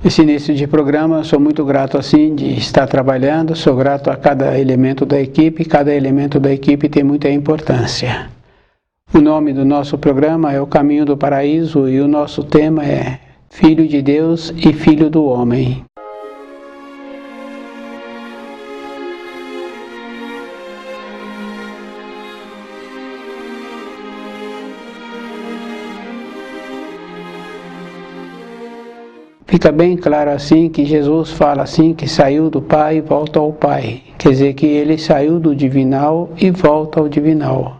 Esse início de programa, sou muito grato assim de estar trabalhando, sou grato a cada elemento da equipe, cada elemento da equipe tem muita importância. O nome do nosso programa é O Caminho do Paraíso e o nosso tema é Filho de Deus e Filho do Homem. Fica bem claro assim que Jesus fala assim que saiu do Pai e volta ao Pai. Quer dizer que ele saiu do divinal e volta ao divinal.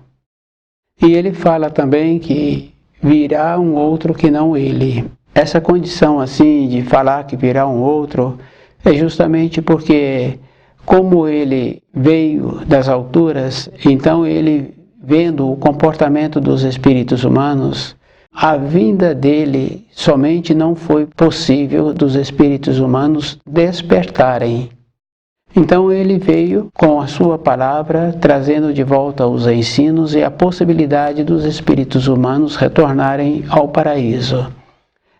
E ele fala também que virá um outro que não ele. Essa condição assim de falar que virá um outro é justamente porque como ele veio das alturas, então ele vendo o comportamento dos espíritos humanos, a vinda dele somente não foi possível dos espíritos humanos despertarem. Então ele veio com a sua palavra, trazendo de volta os ensinos e a possibilidade dos espíritos humanos retornarem ao paraíso.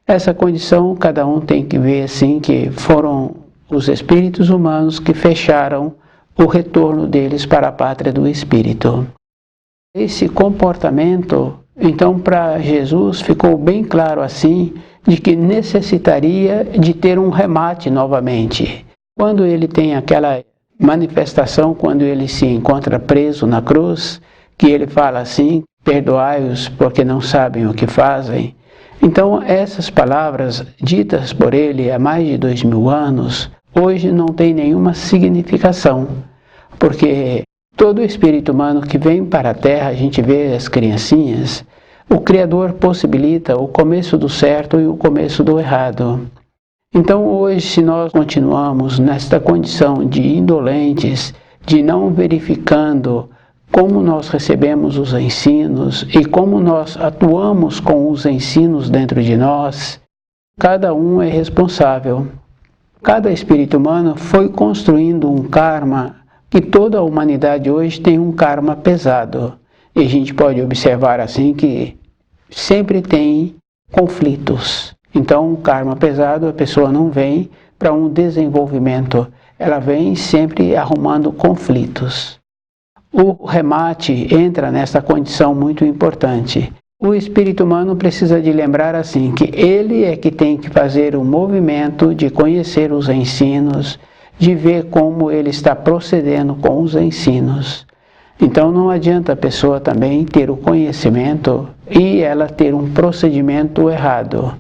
Essa condição cada um tem que ver assim que foram os espíritos humanos que fecharam o retorno deles para a pátria do espírito. Esse comportamento, então, para Jesus ficou bem claro assim, de que necessitaria de ter um remate novamente. Quando ele tem aquela manifestação, quando ele se encontra preso na cruz, que ele fala assim, perdoai-os porque não sabem o que fazem. Então, essas palavras ditas por ele há mais de 2000 anos, hoje não tem nenhuma significação, porque todo espírito humano que vem para a Terra, a gente vê as criancinhas, o Criador possibilita o começo do certo e o começo do errado. Então hoje, se nós continuamos nesta condição de indolentes, de não verificando como nós recebemos os ensinos e como nós atuamos com os ensinos dentro de nós, cada um é responsável. Cada espírito humano foi construindo um karma, que toda a humanidade hoje tem um karma pesado. E a gente pode observar assim que sempre tem conflitos. Então, um karma pesado, a pessoa não vem para um desenvolvimento, ela vem sempre arrumando conflitos. O remate entra nessa condição muito importante. O espírito humano precisa de lembrar assim que ele é que tem que fazer o movimento de conhecer os ensinos, de ver como ele está procedendo com os ensinos. Então não adianta a pessoa também ter o conhecimento e ela ter um procedimento errado.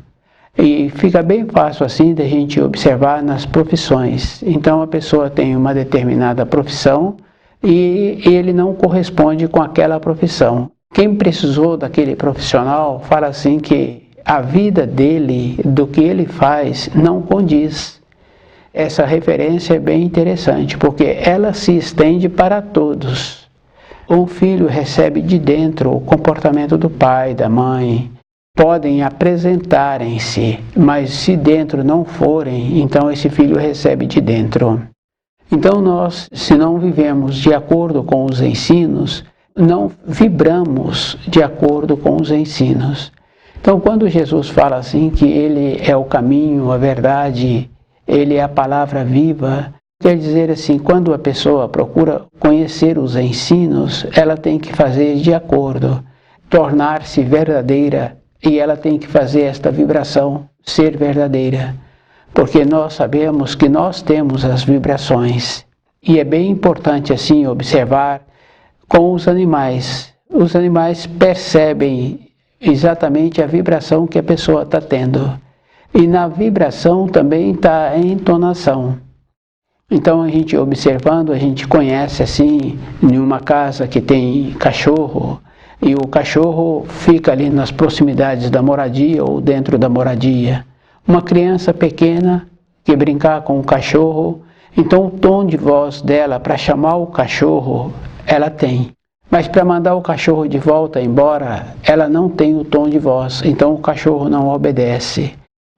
E fica bem fácil assim de a gente observar nas profissões. Então a pessoa tem uma determinada profissão e ele não corresponde com aquela profissão. Quem precisou daquele profissional fala assim que a vida dele, do que ele faz, não condiz. Essa referência é bem interessante, porque ela se estende para todos. Um filho recebe de dentro o comportamento do pai, da mãe. Podem apresentarem-se, mas se dentro não forem, então esse filho recebe de dentro. Então nós, se não vivemos de acordo com os ensinos, não vibramos de acordo com os ensinos. Então quando Jesus fala assim que ele é o caminho, a verdade, ele é a palavra viva, quer dizer assim, quando a pessoa procura conhecer os ensinos, ela tem que fazer de acordo, tornar-se verdadeira, e ela tem que fazer esta vibração ser verdadeira, porque nós sabemos que nós temos as vibrações, e é bem importante assim observar com os animais. Os animais percebem exatamente a vibração que a pessoa está tendo, e na vibração também está a entonação. Então a gente observando, a gente conhece assim, em uma casa que tem cachorro, e o cachorro fica ali nas proximidades da moradia ou dentro da moradia. Uma criança pequena que brincar com o cachorro, então o tom de voz dela para chamar o cachorro, ela tem. Mas para mandar o cachorro de volta embora, ela não tem o tom de voz, então o cachorro não obedece.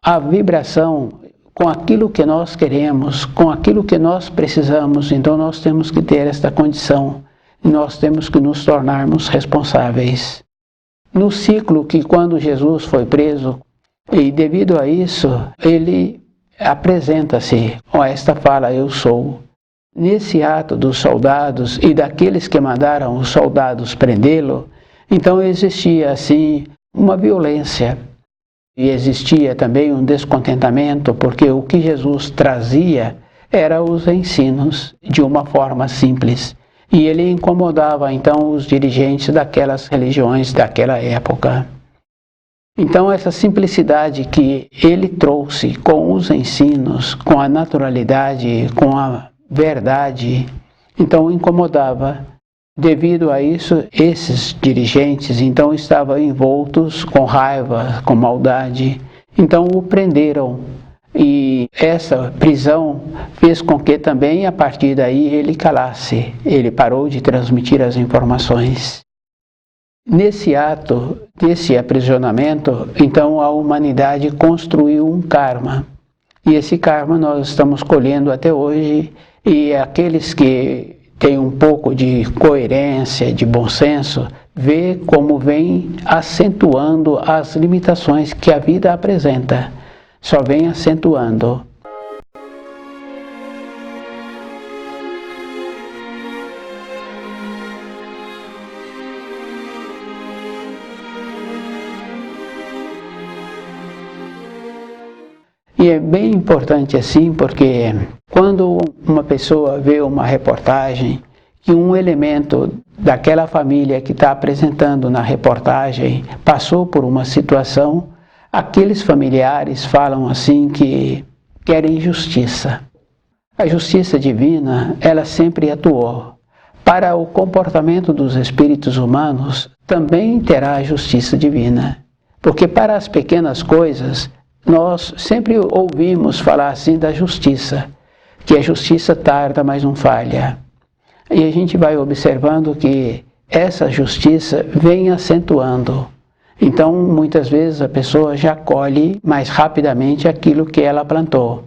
A vibração com aquilo que nós queremos, com aquilo que nós precisamos, então nós temos que ter esta condição, nós temos que nos tornarmos responsáveis. No ciclo que quando Jesus foi preso, e devido a isso, ele apresenta-se com esta fala, eu sou. Nesse ato dos soldados e daqueles que mandaram os soldados prendê-lo, então existia assim uma violência e existia também um descontentamento, porque o que Jesus trazia eram os ensinos de uma forma simples. E ele incomodava então os dirigentes daquelas religiões daquela época. Então essa simplicidade que ele trouxe com os ensinos, com a naturalidade, com a verdade, então incomodava. Devido a isso, esses dirigentes então estavam envoltos com raiva, com maldade, então o prenderam. E essa prisão fez com que também a partir daí ele calasse, ele parou de transmitir as informações. Nesse ato, desse aprisionamento, então a humanidade construiu um karma. E esse karma nós estamos colhendo até hoje, e aqueles que têm um pouco de coerência, de bom senso, vê como vem acentuando as limitações que a vida apresenta. Só vem acentuando. E é bem importante assim, porque quando uma pessoa vê uma reportagem que um elemento daquela família que está apresentando na reportagem passou por uma situação, aqueles familiares falam assim que querem justiça. A justiça divina, ela sempre atuou. Para o comportamento dos espíritos humanos, também terá a justiça divina. Porque para as pequenas coisas, nós sempre ouvimos falar assim da justiça, que a justiça tarda, mas não falha. E a gente vai observando que essa justiça vem acentuando. Então, muitas vezes a pessoa já colhe mais rapidamente aquilo que ela plantou.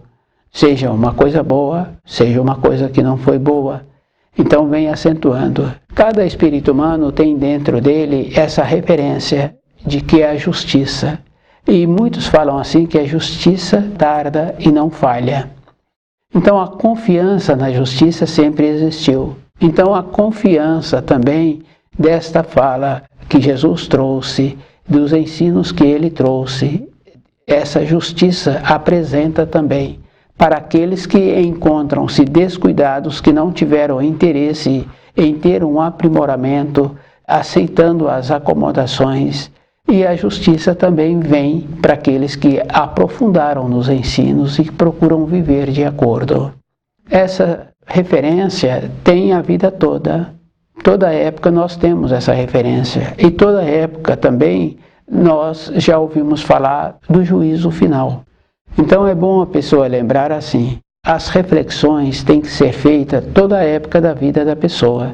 Seja uma coisa boa, seja uma coisa que não foi boa. Então, vem acentuando. Cada espírito humano tem dentro dele essa referência de que é a justiça. E muitos falam assim que a justiça tarda e não falha. Então, a confiança na justiça sempre existiu. Então, a confiança também desta fala que Jesus trouxe, dos ensinos que ele trouxe, essa justiça apresenta também para aqueles que encontram-se descuidados, que não tiveram interesse em ter um aprimoramento, aceitando as acomodações, e a justiça também vem para aqueles que aprofundaram nos ensinos e que procuram viver de acordo. Essa referência tem a vida toda. Toda época nós temos essa referência. E toda época também nós já ouvimos falar do juízo final. Então é bom a pessoa lembrar assim, as reflexões têm que ser feitas toda a época da vida da pessoa.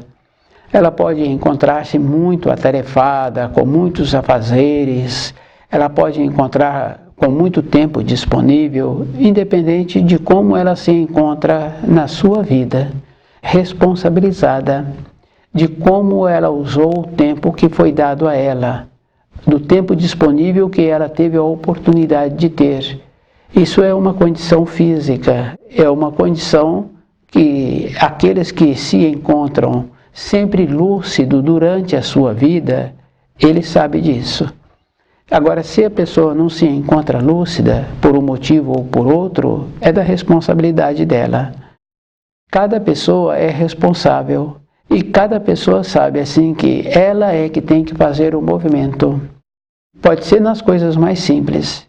Ela pode encontrar-se muito atarefada, com muitos afazeres, ela pode encontrar com muito tempo disponível, independente de como ela se encontra na sua vida, responsabilizada de como ela usou o tempo que foi dado a ela, do tempo disponível que ela teve a oportunidade de ter. Isso é uma condição física, é uma condição que aqueles que se encontram sempre lúcido durante a sua vida, ele sabe disso. Agora, se a pessoa não se encontra lúcida, por um motivo ou por outro, é da responsabilidade dela. Cada pessoa é responsável e cada pessoa sabe assim que ela é que tem que fazer o movimento. Pode ser nas coisas mais simples.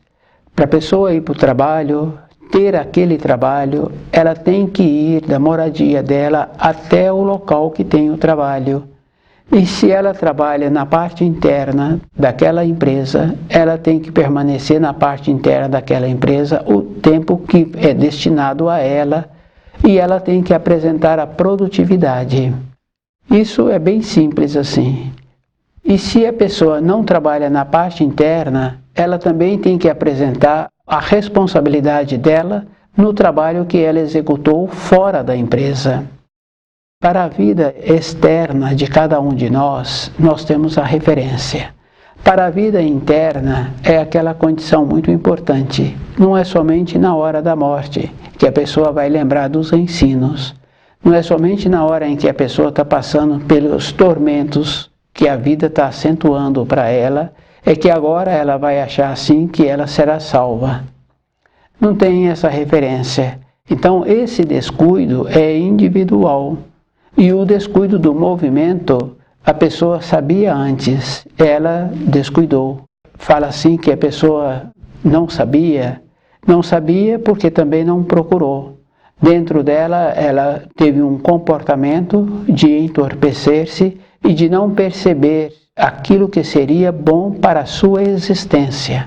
Para a pessoa ir para o trabalho, ter aquele trabalho, ela tem que ir da moradia dela até o local que tem o trabalho. E se ela trabalha na parte interna daquela empresa, ela tem que permanecer na parte interna daquela empresa o tempo que é destinado a ela, e ela tem que apresentar a produtividade. Isso é bem simples assim. E se a pessoa não trabalha na parte interna, ela também tem que apresentar a responsabilidade dela no trabalho que ela executou fora da empresa. Para a vida externa de cada um de nós, nós temos a referência. Para a vida interna é aquela condição muito importante. Não é somente na hora da morte que a pessoa vai lembrar dos ensinos. Não é somente na hora em que a pessoa está passando pelos tormentos que a vida está acentuando para ela, é que agora ela vai achar assim que ela será salva. Não tem essa referência. Então esse descuido é individual. E o descuido do movimento, a pessoa sabia antes, ela descuidou. Fala assim que a pessoa não sabia porque também não procurou. Dentro dela, ela teve um comportamento de entorpecer-se e de não perceber aquilo que seria bom para a sua existência.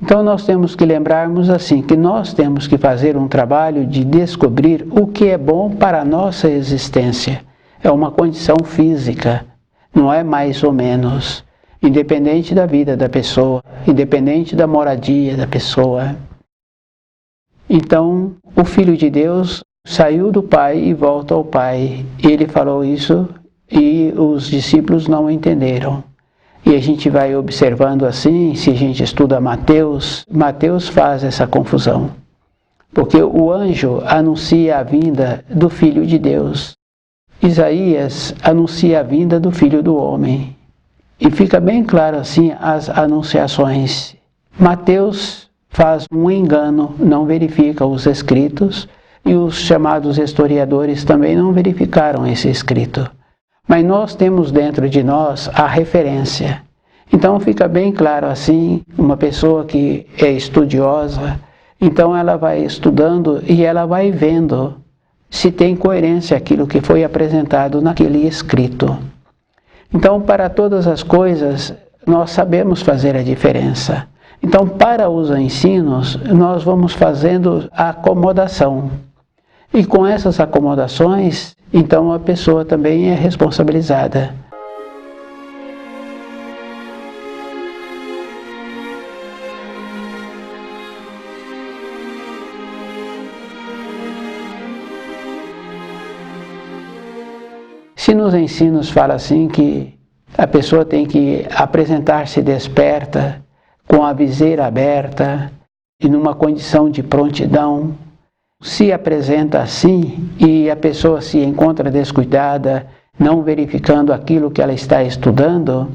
Então nós temos que lembrarmos assim, que nós temos que fazer um trabalho de descobrir o que é bom para a nossa existência. É uma condição física, não é mais ou menos, independente da vida da pessoa, independente da moradia da pessoa. Então, o Filho de Deus saiu do Pai e volta ao Pai. Ele falou isso e os discípulos não entenderam. E a gente vai observando assim, se a gente estuda Mateus, Mateus faz essa confusão. Porque o anjo anuncia a vinda do Filho de Deus. Isaías anuncia a vinda do Filho do Homem. E fica bem claro assim as anunciações. Mateus faz um engano, não verifica os escritos, e os chamados historiadores também não verificaram esse escrito. Mas nós temos dentro de nós a referência. Então fica bem claro assim, uma pessoa que é estudiosa, então ela vai estudando e ela vai vendo se tem coerência aquilo que foi apresentado naquele escrito. Então, para todas as coisas, nós sabemos fazer a diferença. Então, para os ensinos, nós vamos fazendo a acomodação. E com essas acomodações, então a pessoa também é responsabilizada. Se nos ensinos fala assim que a pessoa tem que apresentar-se desperta, com a viseira aberta e numa condição de prontidão, se apresenta assim e a pessoa se encontra descuidada, não verificando aquilo que ela está estudando,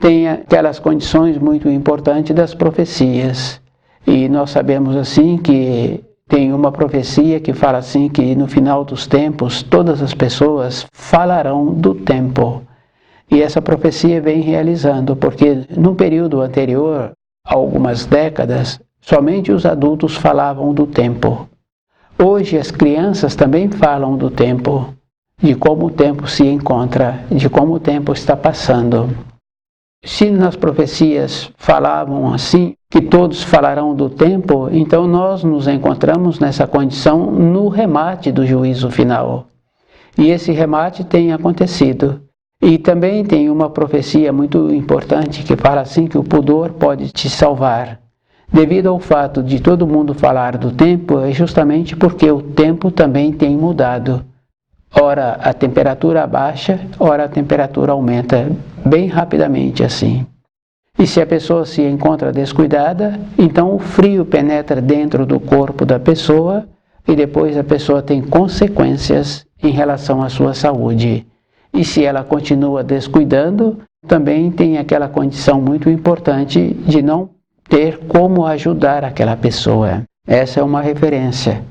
tem aquelas condições muito importantes das profecias. E nós sabemos assim que tem uma profecia que fala assim que no final dos tempos todas as pessoas falarão do tempo. E essa profecia vem realizando, porque no período anterior, há algumas décadas, somente os adultos falavam do tempo. Hoje as crianças também falam do tempo, de como o tempo se encontra, de como o tempo está passando. Se nas profecias falavam assim, que todos falarão do tempo, então nós nos encontramos nessa condição no remate do juízo final. E esse remate tem acontecido. E também tem uma profecia muito importante que fala assim que o pudor pode te salvar. Devido ao fato de todo mundo falar do tempo, é justamente porque o tempo também tem mudado. Ora a temperatura baixa, ora a temperatura aumenta, bem rapidamente assim. E se a pessoa se encontra descuidada, então o frio penetra dentro do corpo da pessoa e depois a pessoa tem consequências em relação à sua saúde. E se ela continua descuidando, também tem aquela condição muito importante de não ter como ajudar aquela pessoa. Essa é uma referência.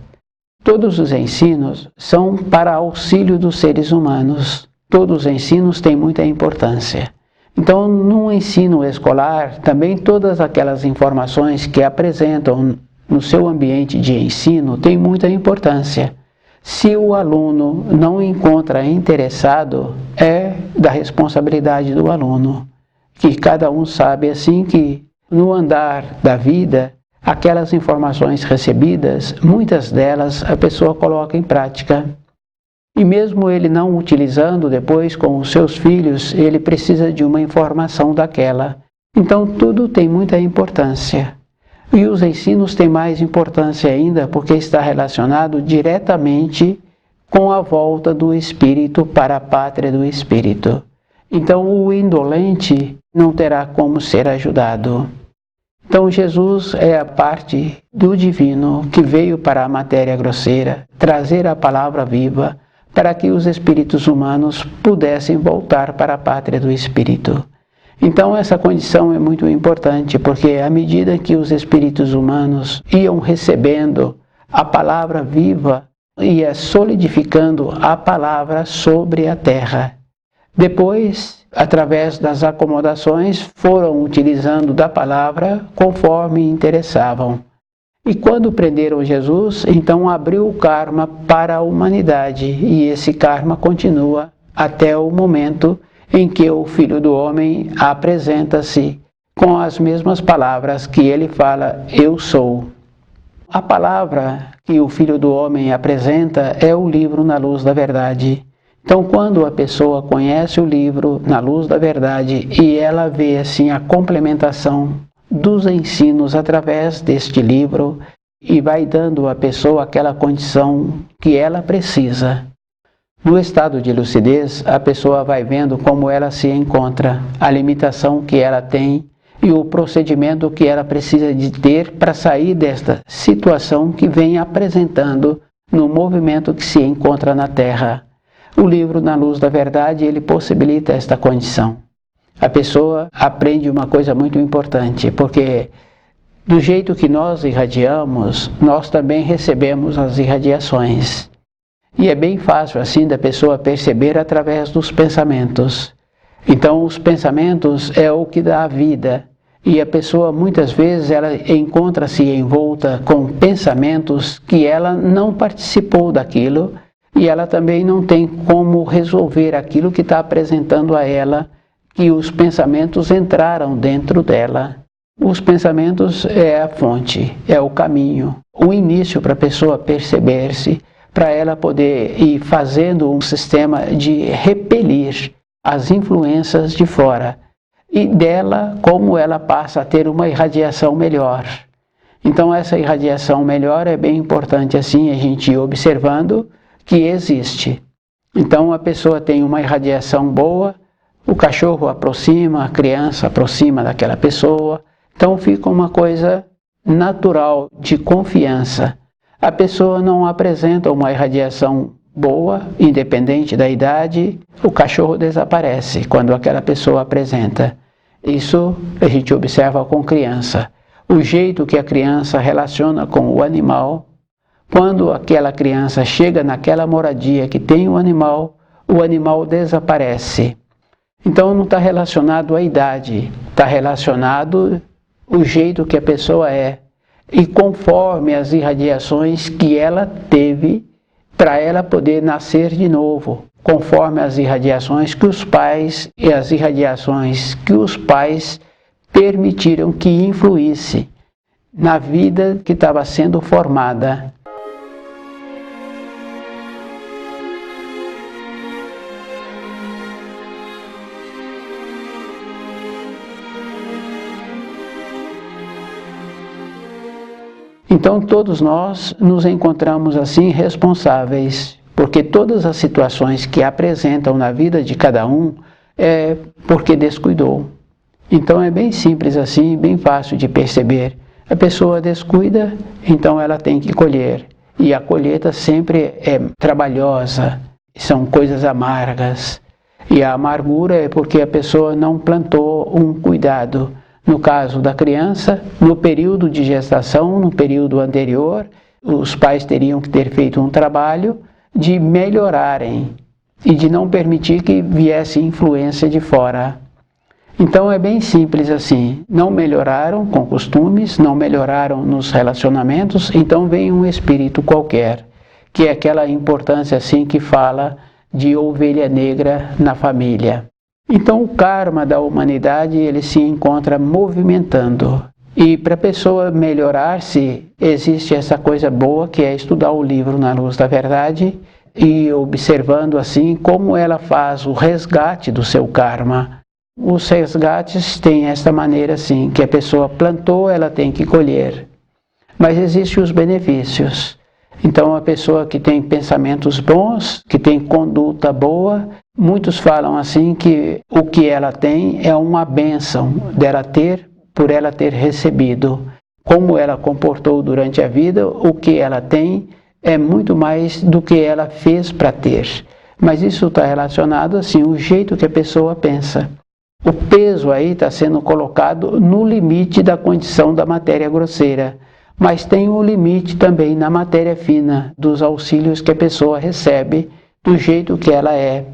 Todos os ensinos são para auxílio dos seres humanos. Todos os ensinos têm muita importância. Então, no ensino escolar, também todas aquelas informações que apresentam no seu ambiente de ensino têm muita importância. Se o aluno não encontra interessado, é da responsabilidade do aluno, que cada um sabe assim que no andar da vida, aquelas informações recebidas, muitas delas a pessoa coloca em prática. E mesmo ele não utilizando depois com os seus filhos, ele precisa de uma informação daquela. Então tudo tem muita importância. E os ensinos têm mais importância ainda porque está relacionado diretamente com a volta do espírito para a pátria do espírito. Então o indolente, não terá como ser ajudado. Então Jesus é a parte do divino que veio para a matéria grosseira trazer a palavra viva para que os espíritos humanos pudessem voltar para a pátria do espírito. Então essa condição é muito importante, porque à medida que os espíritos humanos iam recebendo a palavra viva, ia solidificando a palavra sobre a terra. Depois, através das acomodações, foram utilizando da palavra conforme interessavam. E quando prenderam Jesus, então abriu o karma para a humanidade, e esse karma continua até o momento em que o Filho do Homem apresenta-se com as mesmas palavras que ele fala, eu sou. A palavra que o Filho do Homem apresenta é o livro Na Luz da Verdade. Então, quando a pessoa conhece o livro Na Luz da Verdade e ela vê assim a complementação dos ensinos através deste livro e vai dando à pessoa aquela condição que ela precisa. No estado de lucidez, a pessoa vai vendo como ela se encontra, a limitação que ela tem e o procedimento que ela precisa de ter para sair desta situação que vem apresentando no movimento que se encontra na Terra. O livro Na Luz da Verdade, ele possibilita esta condição. A pessoa aprende uma coisa muito importante, porque do jeito que nós irradiamos, nós também recebemos as irradiações. E é bem fácil assim da pessoa perceber através dos pensamentos. Então os pensamentos é o que dá a vida. E a pessoa muitas vezes ela encontra-se envolta com pensamentos que ela não participou daquilo e ela também não tem como resolver aquilo que está apresentando a ela, que os pensamentos entraram dentro dela. Os pensamentos é a fonte, é o caminho, o início para a pessoa perceber-se, para ela poder ir fazendo um sistema de repelir as influências de fora. E dela, como ela passa a ter uma irradiação melhor. Então essa irradiação melhor é bem importante assim, a gente ir observando que existe. Então a pessoa tem uma irradiação boa, o cachorro aproxima, a criança aproxima daquela pessoa, então fica uma coisa natural de confiança. A pessoa não apresenta uma irradiação boa, independente da idade, o cachorro desaparece quando aquela pessoa apresenta. Isso a gente observa com criança. O jeito que a criança relaciona com o animal, quando aquela criança chega naquela moradia que tem o animal desaparece. Então não está relacionado à idade, está relacionado o jeito que a pessoa é. E conforme as irradiações que ela teve para ela poder nascer de novo, conforme as irradiações que os pais e as irradiações que os pais permitiram que influísse na vida que estava sendo formada. Então todos nós nos encontramos assim responsáveis, porque todas as situações que apresentam na vida de cada um é porque descuidou. Então é bem simples assim, bem fácil de perceber. A pessoa descuida, então ela tem que colher. E a colheita sempre é trabalhosa, são coisas amargas. E a amargura é porque a pessoa não plantou um cuidado. No caso da criança, no período de gestação, no período anterior, os pais teriam que ter feito um trabalho de melhorarem e de não permitir que viesse influência de fora. Então é bem simples assim, não melhoraram com costumes, não melhoraram nos relacionamentos, então vem um espírito qualquer, que é aquela importância assim que fala de ovelha negra na família. Então o karma da humanidade ele se encontra movimentando e para a pessoa melhorar-se existe essa coisa boa que é estudar o livro Na Luz da Verdade e observando assim como ela faz o resgate do seu karma. Os resgates têm esta maneira assim, que a pessoa plantou, ela tem que colher, mas existem os benefícios. Então a pessoa que tem pensamentos bons, que tem conduta boa, Muitos falam assim que o que ela tem é uma bênção dela ter, por ela ter recebido. Como ela comportou durante a vida, o que ela tem é muito mais do que ela fez para ter. Mas isso está relacionado assim, o jeito que a pessoa pensa. O peso aí está sendo colocado no limite da condição da matéria grosseira, mas tem um limite também na matéria fina, dos auxílios que a pessoa recebe, do jeito que ela é.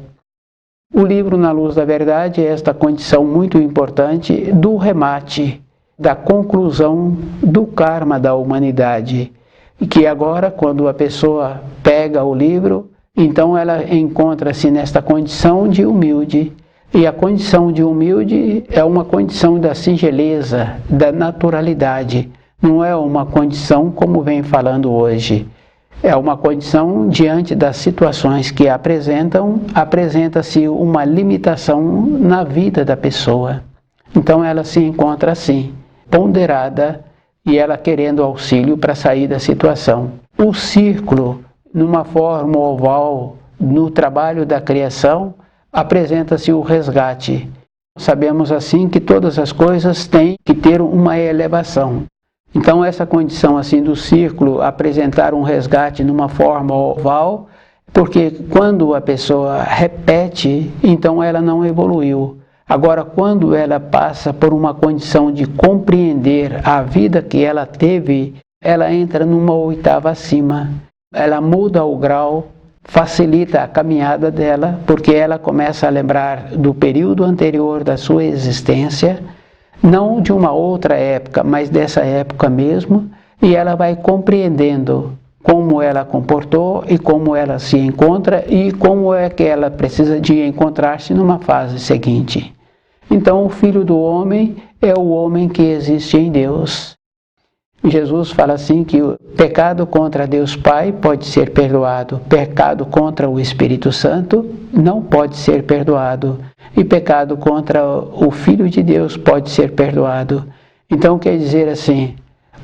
O livro Na Luz da Verdade é esta condição muito importante do remate, da conclusão do karma da humanidade. E que agora, quando a pessoa pega o livro, então ela encontra-se nesta condição de humilde. E a condição de humilde é uma condição da singeleza, da naturalidade. Não é uma condição como vem falando hoje. É uma condição diante das situações que apresenta-se uma limitação na vida da pessoa. Então ela se encontra assim, ponderada, e ela querendo auxílio para sair da situação. O círculo, numa forma oval, no trabalho da criação, apresenta-se o resgate. Sabemos assim que todas as coisas têm que ter uma elevação. Então essa condição assim do círculo apresentar um resgate numa forma oval, porque quando a pessoa repete, então ela não evoluiu. Agora, quando ela passa por uma condição de compreender a vida que ela teve, ela entra numa oitava acima. Ela muda o grau, facilita a caminhada dela, porque ela começa a lembrar do período anterior da sua existência, não de uma outra época, mas dessa época mesmo, e ela vai compreendendo como ela comportou e como ela se encontra e como é que ela precisa de encontrar-se numa fase seguinte. Então, o Filho do Homem é o homem que existe em Deus. Jesus fala assim que o pecado contra Deus Pai pode ser perdoado, pecado contra o Espírito Santo não pode ser perdoado, e pecado contra o Filho de Deus pode ser perdoado. Então quer dizer assim,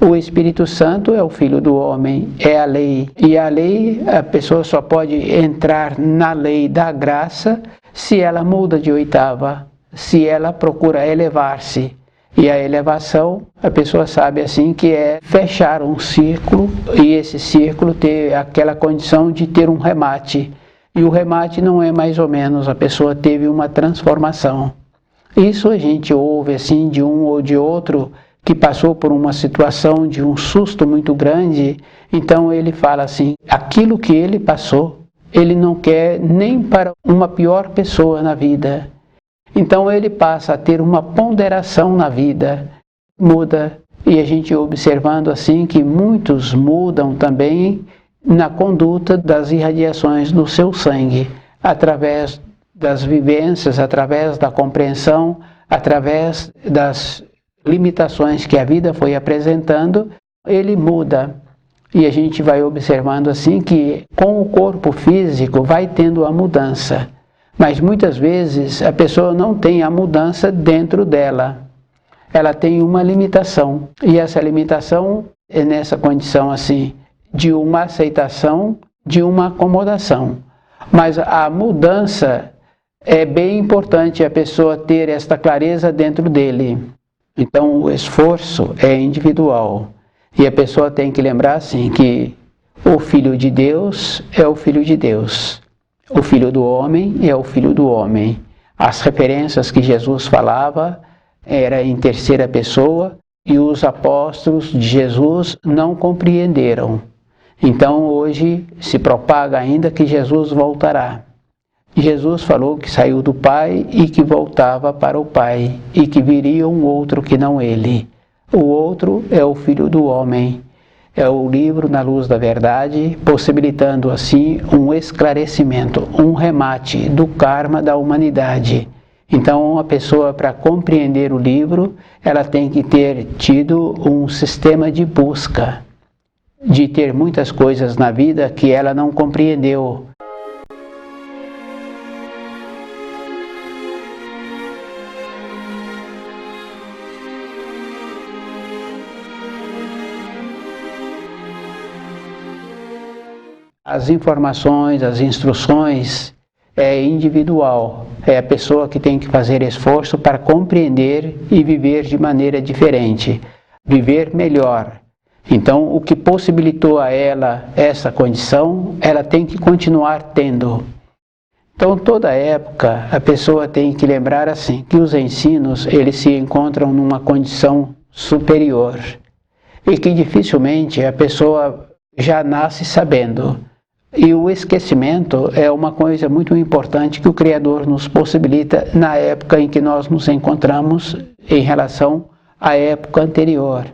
o Espírito Santo é o Filho do Homem, é a lei, e a lei, a pessoa só pode entrar na lei da graça se ela muda de oitava, se ela procura elevar-se. E a elevação, a pessoa sabe assim que é fechar um círculo e esse círculo ter aquela condição de ter um remate. E o remate não é mais ou menos, a pessoa teve uma transformação. Isso a gente ouve assim de um ou de outro que passou por uma situação de um susto muito grande, então ele fala assim, aquilo que ele passou, ele não quer nem para uma pior pessoa na vida. Então ele passa a ter uma ponderação na vida, muda, e a gente observando assim que muitos mudam também na conduta das irradiações do seu sangue, através das vivências, através da compreensão, através das limitações que a vida foi apresentando, ele muda. E a gente vai observando assim que com o corpo físico vai tendo a mudança. Mas muitas vezes a pessoa não tem a mudança dentro dela. Ela tem uma limitação. E essa limitação é nessa condição assim, de uma aceitação, de uma acomodação. Mas a mudança é bem importante a pessoa ter esta clareza dentro dele. Então o esforço é individual. E a pessoa tem que lembrar assim que o Filho de Deus é o Filho de Deus. O Filho do Homem é o Filho do Homem. As referências que Jesus falava era em terceira pessoa e os apóstolos de Jesus não compreenderam. Então hoje se propaga ainda que Jesus voltará. Jesus falou que saiu do Pai e que voltava para o Pai e que viria um outro que não ele. O outro é o Filho do Homem. É o livro Na Luz da Verdade, possibilitando assim um esclarecimento, um remate do karma da humanidade. Então, a pessoa, para compreender o livro, ela tem que ter tido um sistema de busca, de ter muitas coisas na vida que ela não compreendeu. As informações, as instruções é individual, é a pessoa que tem que fazer esforço para compreender e viver de maneira diferente, viver melhor. Então, o que possibilitou a ela essa condição, ela tem que continuar tendo. Então, toda época, a pessoa tem que lembrar assim, que os ensinos, eles se encontram numa condição superior e que dificilmente a pessoa já nasce sabendo. E o esquecimento é uma coisa muito importante que o Criador nos possibilita na época em que nós nos encontramos em relação à época anterior.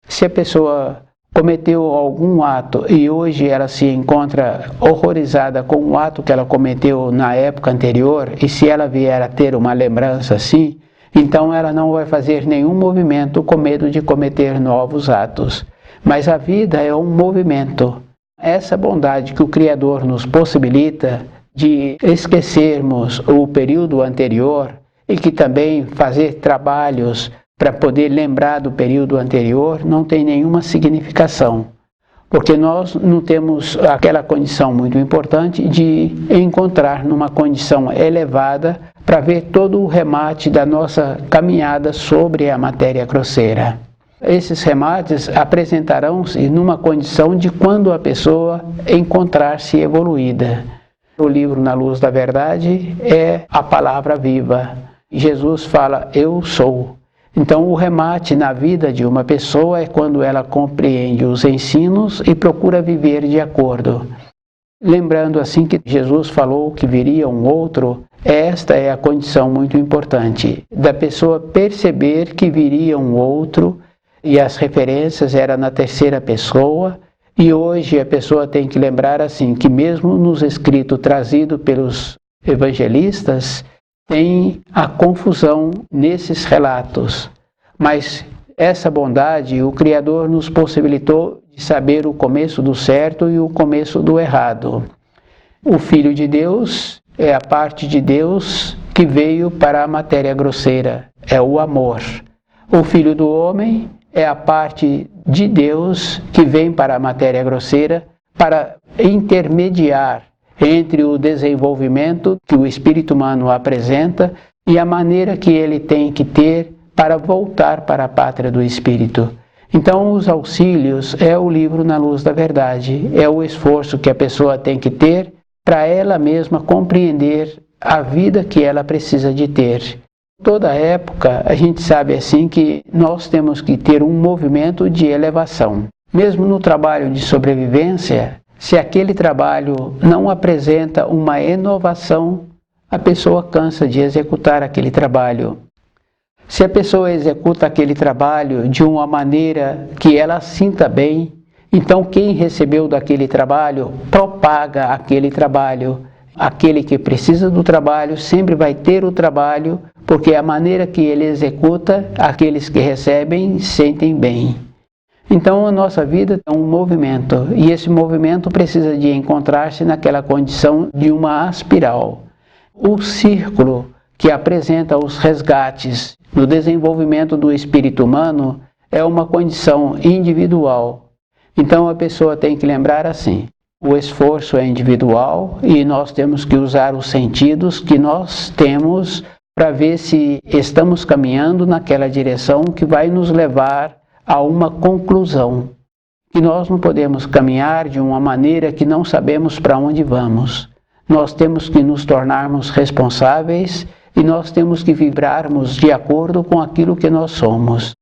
Se a pessoa cometeu algum ato e hoje ela se encontra horrorizada com o ato que ela cometeu na época anterior, e se ela vier a ter uma lembrança assim, então ela não vai fazer nenhum movimento com medo de cometer novos atos. Mas a vida é um movimento. Essa bondade que o Criador nos possibilita de esquecermos o período anterior e que também fazer trabalhos para poder lembrar do período anterior não tem nenhuma significação, porque nós não temos aquela condição muito importante de encontrar numa condição elevada para ver todo o remate da nossa caminhada sobre a matéria grosseira. Esses remates apresentarão-se numa condição de quando a pessoa encontrar-se evoluída. O livro Na Luz da Verdade é a palavra viva. Jesus fala, eu sou. Então, o remate na vida de uma pessoa é quando ela compreende os ensinos e procura viver de acordo. Lembrando assim que Jesus falou que viria um outro, esta é a condição muito importante, da pessoa perceber que viria um outro, e as referências eram na terceira pessoa, e hoje a pessoa tem que lembrar assim, que mesmo nos escritos trazidos pelos evangelistas, tem a confusão nesses relatos, mas essa bondade o Criador nos possibilitou de saber o começo do certo e o começo do errado. O Filho de Deus é a parte de Deus que veio para a matéria grosseira, é o amor. O Filho do Homem é a parte de Deus que vem para a matéria grosseira para intermediar entre o desenvolvimento que o espírito humano apresenta e a maneira que ele tem que ter para voltar para a pátria do espírito. Então, os auxílios é o livro Na Luz da Verdade, é o esforço que a pessoa tem que ter para ela mesma compreender a vida que ela precisa de ter. Toda época, a gente sabe assim que nós temos que ter um movimento de elevação. Mesmo no trabalho de sobrevivência, se aquele trabalho não apresenta uma inovação, a pessoa cansa de executar aquele trabalho. Se a pessoa executa aquele trabalho de uma maneira que ela sinta bem, então quem recebeu daquele trabalho propaga aquele trabalho. Aquele que precisa do trabalho sempre vai ter o trabalho, porque a maneira que ele executa, aqueles que recebem sentem bem. Então a nossa vida é um movimento, e esse movimento precisa de encontrar-se naquela condição de uma espiral. O círculo que apresenta os resgates no desenvolvimento do espírito humano é uma condição individual. Então a pessoa tem que lembrar assim, o esforço é individual e nós temos que usar os sentidos que nós temos para ver se estamos caminhando naquela direção que vai nos levar a uma conclusão. Que nós não podemos caminhar de uma maneira que não sabemos para onde vamos. Nós temos que nos tornarmos responsáveis e nós temos que vibrarmos de acordo com aquilo que nós somos.